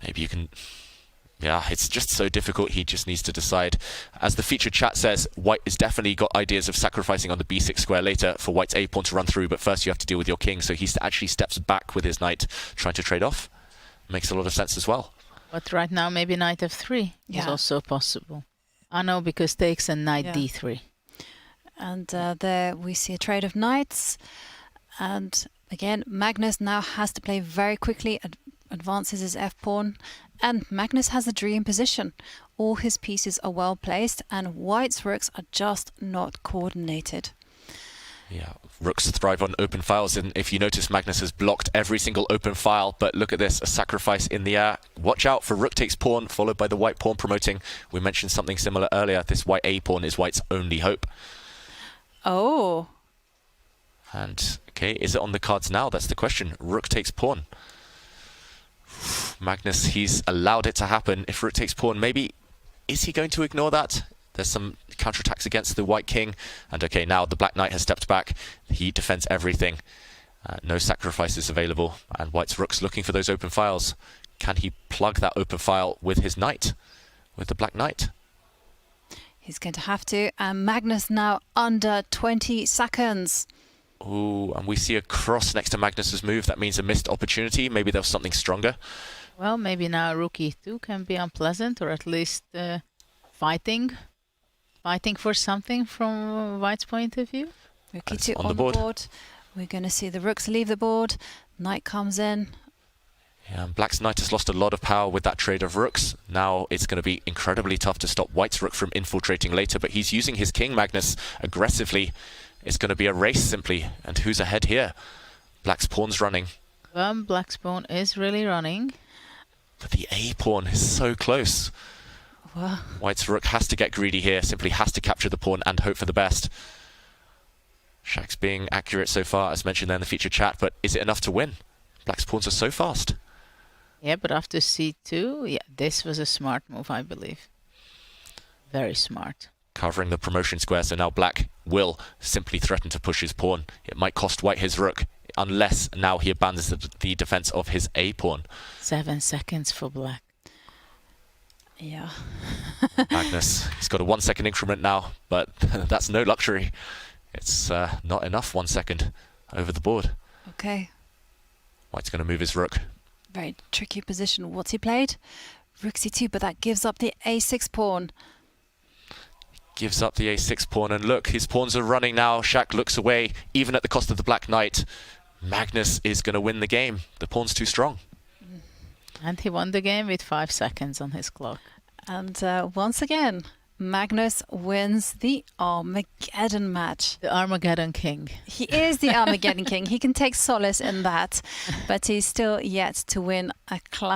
Maybe you can... Yeah, it's just so difficult. He just needs to decide. As the featured chat says, White has definitely got ideas of sacrificing on the b6 square later for White's a-pawn to run through, but first you have to deal with your king, so he actually steps back with his knight, trying to trade off. Makes a lot of sense as well. But right now, maybe knight f3 is also possible. I know, because takes a knight d3. And there we see a trade of knights. And again, Magnus now has to play very quickly, advances his f-pawn. And Magnus has the dream position. All his pieces are well placed, and White's rooks are just not coordinated. Yeah, rooks thrive on open files, and if you notice, Magnus has blocked every single open file, but look at this, a sacrifice in the air. Watch out for rook takes pawn, followed by the white pawn promoting. We mentioned something similar earlier. This white a-pawn is White's only hope. Oh. And, okay, is it on the cards now? That's the question. Rook takes pawn. Magnus, he's allowed it to happen. If rook takes pawn, maybe, is he going to ignore that? There's some counterattacks against the white king. And okay, now the black knight has stepped back. He defends everything. No sacrifices available. And White's rook's looking for those open files. Can he plug that open file with his knight? With the black knight? He's going to have to. And Magnus now under 20 seconds. Oh, and we see a cross next to Magnus's move. That means a missed opportunity. Maybe there was something stronger. Well, maybe now rook e2 can be unpleasant, or at least fighting for something from White's point of view. Rook e2 on the board. We're going to see the rooks leave the board. Knight comes in. Yeah, and Black's knight has lost a lot of power with that trade of rooks. Now it's going to be incredibly tough to stop White's rook from infiltrating later, but he's using his king, Magnus, aggressively. It's going to be a race, simply. And who's ahead here? Black's pawn's running. Black's pawn is really running. But the a-pawn is so close. Well, White's rook has to get greedy here, simply has to capture the pawn and hope for the best. Shakh's being accurate so far, as mentioned there in the featured chat, but is it enough to win? Black's pawns are so fast. Yeah, but after c2, yeah, this was a smart move, I believe. Very smart. Covering the promotion square, so now Black will simply threaten to push his pawn. It might cost White his rook, unless now he abandons the defense of his a-pawn. 7 seconds for Black. Yeah. Magnus, he's got a 1 second increment now, but that's no luxury. It's not enough 1 second over the board. Okay. White's going to move his rook. Very tricky position. What's he played? Rook c2, but that gives up the a6 pawn. Gives up the a6 pawn, and look, his pawns are running now. Shakh looks away, even at the cost of the black knight. Magnus is going to win the game. The pawn's too strong. And he won the game with 5 seconds on his clock. And once again, Magnus wins the Armageddon match. The Armageddon King. He is the Armageddon King. He can take solace in that, but he's still yet to win a classic.